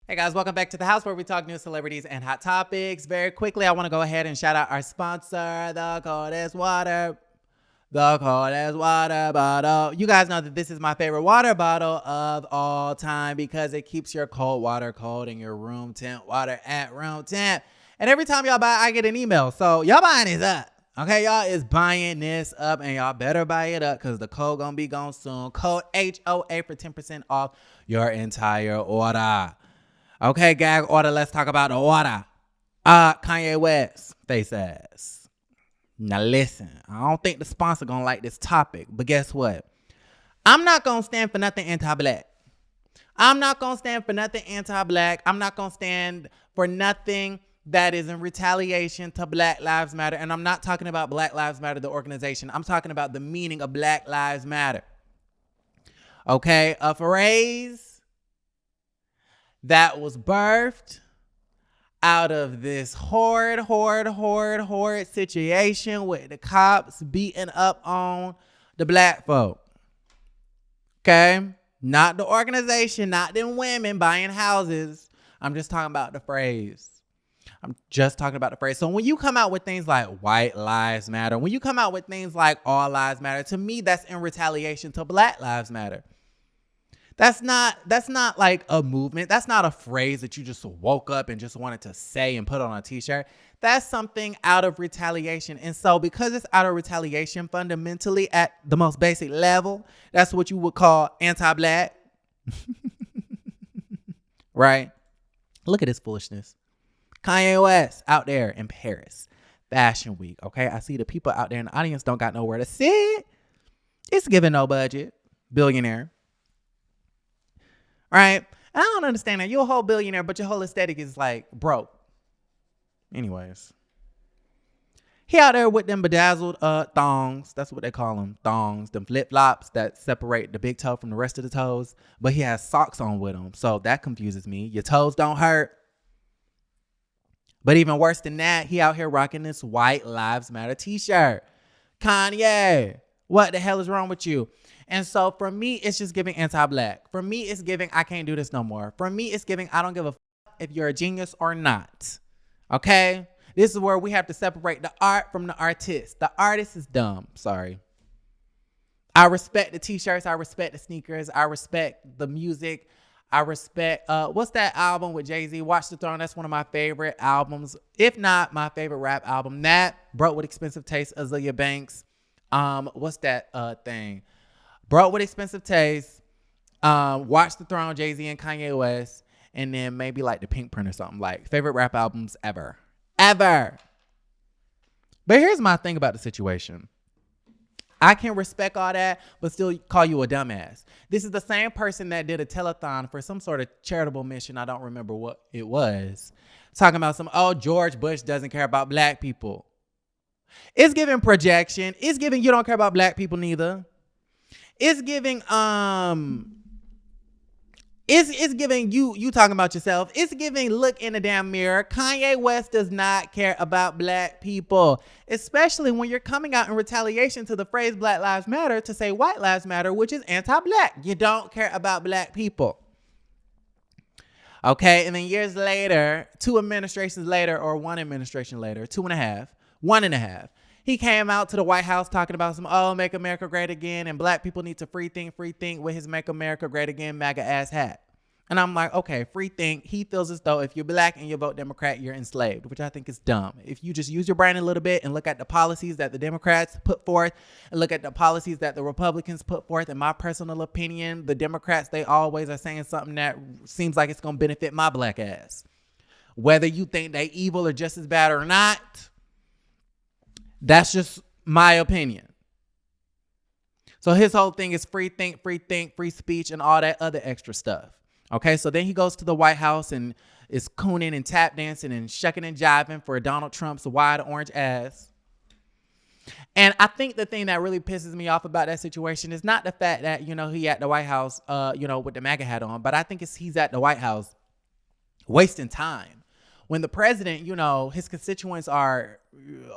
Hey guys, welcome back to the house where we talk news, celebrities, and hot topics. Very quickly, I want to go ahead and shout out our sponsor, the coldest water. The coldest water bottle. You guys know that this is my favorite water bottle of all time because it keeps your cold water cold and your room temp water at room temp. And every time y'all buy, I get an email. So y'all buying this up. Okay, y'all is buying this up and y'all better buy it up because the code gonna be gone soon. Code HOA for 10% off your entire order. Okay, gag order. Let's talk about the order. Kanye West, face ass. Now listen, I don't think the sponsor gonna like this topic, but guess what? I'm not gonna stand for nothing anti-black. I'm not gonna stand for nothing anti-black. I'm not gonna stand for nothing that is in retaliation to Black Lives Matter. And I'm not talking about Black Lives Matter, the organization. I'm talking about the meaning of Black Lives Matter. Okay, a phrase that was birthed out of this horrid situation with the cops beating up on the black folk. Okay? Not the organization, not them women buying houses. I'm just talking about the phrase. So when you come out with things like white lives matter, when you come out with things like all lives matter, to me, that's in retaliation to Black Lives Matter. That's not like a movement. That's not a phrase that you just woke up and just wanted to say and put on a t-shirt. That's something out of retaliation. And so because it's out of retaliation fundamentally at the most basic level, that's what you would call anti-black. Right? Look at this foolishness. Kanye West out there in Paris. Fashion week. Okay? I see the people out there in the audience don't got nowhere to sit. It's giving no budget. Billionaire. Right? I don't understand that. You're a whole billionaire, but your whole aesthetic is like broke. Anyways. He out there with them bedazzled thongs. That's what they call them. Thongs. Them flip-flops that separate the big toe from the rest of the toes. But he has socks on with them. So that confuses me. Your toes don't hurt. But even worse than that, he out here rocking this White Lives Matter t-shirt. Kanye, what the hell is wrong with you? And so for me, it's just giving anti-black. For me, it's giving I can't do this no more. For me, it's giving I don't give a if you're a genius or not. Okay? This is where we have to separate the art from the artist. The artist is dumb. Sorry. I respect the t-shirts. I respect the sneakers. I respect the music. I respect, what's that album with Jay-Z? Watch the Throne. That's one of my favorite albums. If not my favorite rap album. That, Broke with Expensive Taste, Azealia Banks. What's that thing? Broke with Expensive Taste, Watch the Throne, Jay-Z and Kanye West, and then maybe like the Pink Print or something. Like favorite rap albums ever. Ever. But here's my thing about the situation. I can respect all that, but still call you a dumbass. This is the same person that did a telethon for some sort of charitable mission. I don't remember what it was. Talking about George Bush doesn't care about black people. It's giving projection. It's giving you don't care about black people neither. It's giving it's giving you talking about yourself. It's giving look in the damn mirror. Kanye West does not care about black people, especially when you're coming out in retaliation to the phrase Black Lives Matter to say White Lives Matter, which is anti-black. You don't care about black people. Okay, and then years later, 2 administrations later, or 1 administration later, 2.5, 1.5. He came out to the White House talking about make America great again, and black people need to free think with his Make America Great Again MAGA ass hat. And I'm like, okay, free think. He feels as though if you're black and you vote Democrat, you're enslaved, which I think is dumb. If you just use your brain a little bit and look at the policies that the Democrats put forth and look at the policies that the Republicans put forth, in my personal opinion, the Democrats, they always are saying something that seems like it's going to benefit my black ass. Whether you think they evil or just as bad or not, that's just my opinion. So his whole thing is free think, free speech, and all that other extra stuff. Okay, so then he goes to the White House and is cooning and tap dancing and shucking and jiving for Donald Trump's wide orange ass. And I think the thing that really pisses me off about that situation is not the fact that, he at the White House, with the MAGA hat on, but I think he's at the White House wasting time. When the president, his constituents are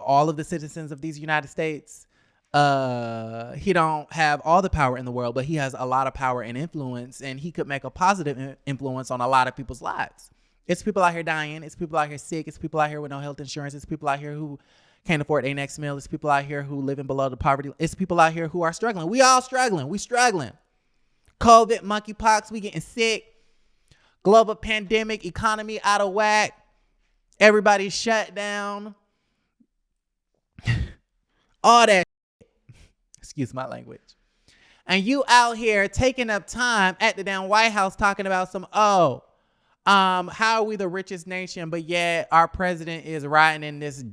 all of the citizens of these United States, He don't have all the power in the world, but he has a lot of power and influence, and he could make a positive influence on a lot of people's lives. It's people out here dying. It's people out here sick. It's people out here with no health insurance. It's people out here who can't afford their next meal. It's people out here who living below the poverty. It's people out here who are struggling. We all struggling. We struggling. COVID, monkeypox, we getting sick. Global pandemic, economy out of whack. Everybody's shut down. All that. Excuse my language. And you out here taking up time at the damn White House talking about how are we the richest nation, but yet our president is riding in this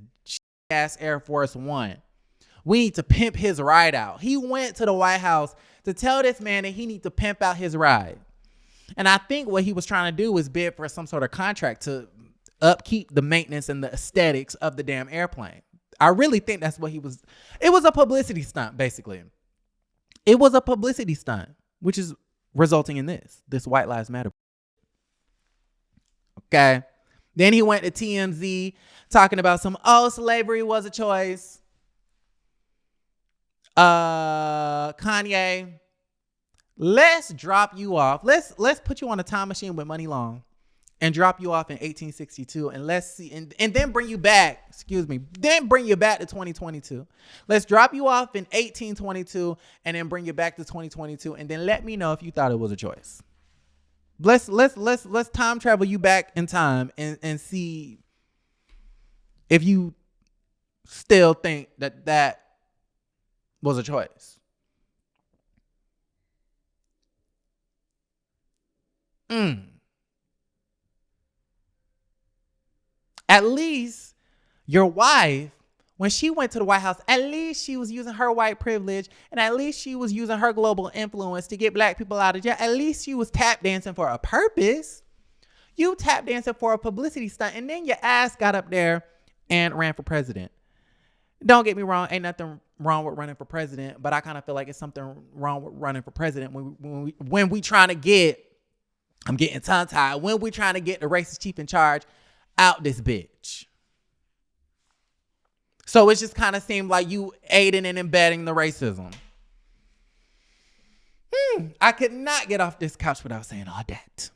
ass Air Force One. We need to pimp his ride out. He went to the White House to tell this man that he need to pimp out his ride. And I think what he was trying to do was bid for some sort of contract to upkeep the maintenance and the aesthetics of the damn airplane. I really think that's what he was. It was a publicity stunt, basically. It was a publicity stunt, which is resulting in this White Lives Matter. Okay. Then he went to TMZ talking about slavery was a choice. Kanye, let's drop you off. Let's put you on a time machine with Money Long and drop you off in 1862, and let's see, and then bring you back, then bring you back to 2022. Let's drop you off in 1822 and then bring you back to 2022, and then let me know if you thought it was a choice. Let's time travel you back in time and see if you still think that was a choice. At least your wife, when she went to the White House, at least she was using her white privilege, and at least she was using her global influence to get black people out of jail. At least she was tap dancing for a purpose. You tap dancing for a publicity stunt, and then your ass got up there and ran for president. Don't get me wrong, ain't nothing wrong with running for president, but I kind of feel like it's something wrong with running for president when we trying to get, I'm getting tongue-tied, when we trying to get the racist chief in charge out this bitch. So it just kind of seemed like you aiding and embedding the racism. I could not get off this couch without saying all that.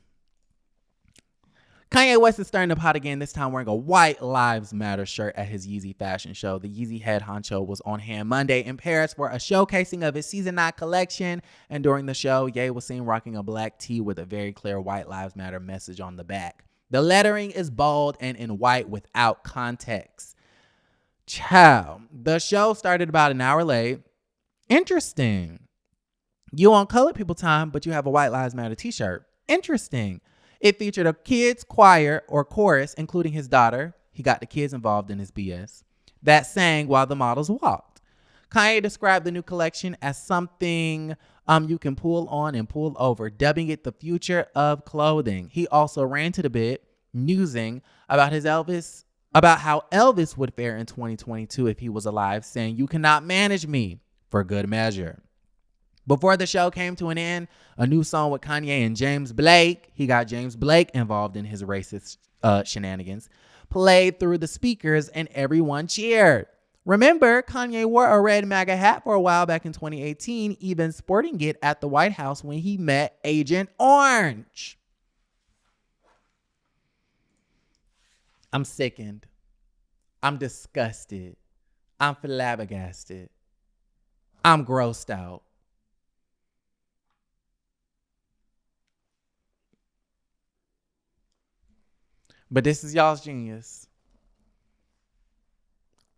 Kanye West is stirring up hot again, this time wearing a White Lives Matter shirt at his Yeezy fashion show. The Yeezy head honcho was on hand Monday in Paris for a showcasing of his Season 9 collection. And during the show, Ye was seen rocking a black tee with a very clear White Lives Matter message on the back. The lettering is bold and in white without context. Ciao. The show started about an hour late. Interesting. You on colored people time, but you have a White Lives Matter t-shirt. Interesting. It featured a kids choir or chorus, including his daughter. He got the kids involved in his BS. That sang while the models walked. Kanye described the new collection as something you can pull on and pull over, dubbing it the future of clothing. He also ranted a bit, musing about how Elvis would fare in 2022 if he was alive, saying, "You cannot manage me," for good measure. Before the show came to an end, a new song with Kanye and James Blake, he got James Blake involved in his racist shenanigans, played through the speakers and everyone cheered. Remember, Kanye wore a red MAGA hat for a while back in 2018, even sporting it at the White House when he met Agent Orange. I'm sickened. I'm disgusted. I'm flabbergasted. I'm grossed out. But this is y'all's genius.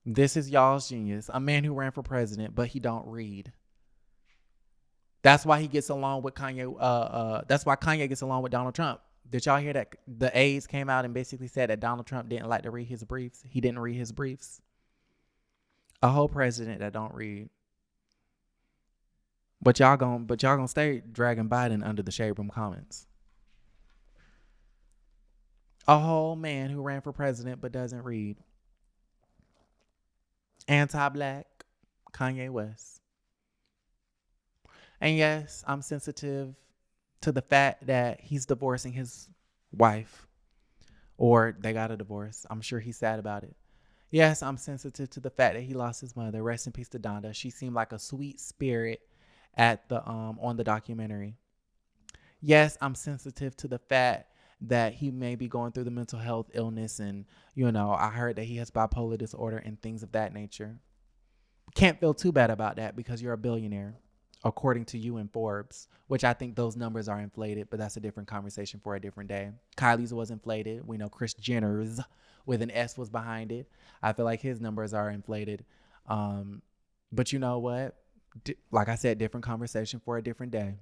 This is y'all's genius. A man who ran for president, but he don't read. That's why he gets along with Kanye. That's why Kanye gets along with Donald Trump. Did y'all hear that the aides came out and basically said that Donald Trump didn't like to read his briefs? He didn't read his briefs. A whole president that don't read. But y'all gonna stay dragging Biden under the shade room comments. A whole man who ran for president but doesn't read. Anti-black Kanye West. And yes, I'm sensitive to the fact that he's divorcing his wife, or they got a divorce. I'm sure he's sad about it. Yes, I'm sensitive to the fact that he lost his mother. Rest in peace to Donda. She seemed like a sweet spirit at the on the documentary. Yes, I'm sensitive to the fact that he may be going through the mental health illness, and I heard that he has bipolar disorder and things of that nature. Can't feel too bad about that because you're a billionaire, according to you in Forbes, which I think those numbers are inflated, but that's a different conversation for a different day. Kylie's was inflated. We know Kris Jenner's with an S was behind it. I feel like his numbers are inflated. But you know what? Like I said, different conversation for a different day.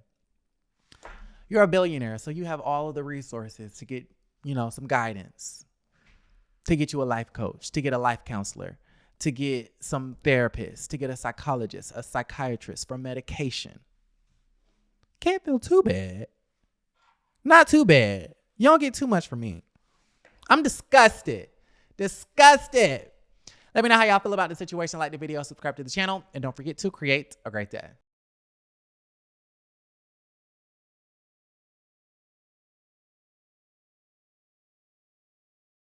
You're a billionaire, so you have all of the resources to get, some guidance, to get you a life coach, to get a life counselor, to get some therapists, to get a psychologist, a psychiatrist, for medication. Can't feel too bad. Not too bad. You don't get too much from me. I'm disgusted. Disgusted. Let me know how y'all feel about the situation. Like the video, subscribe to the channel, and don't forget to create a great day.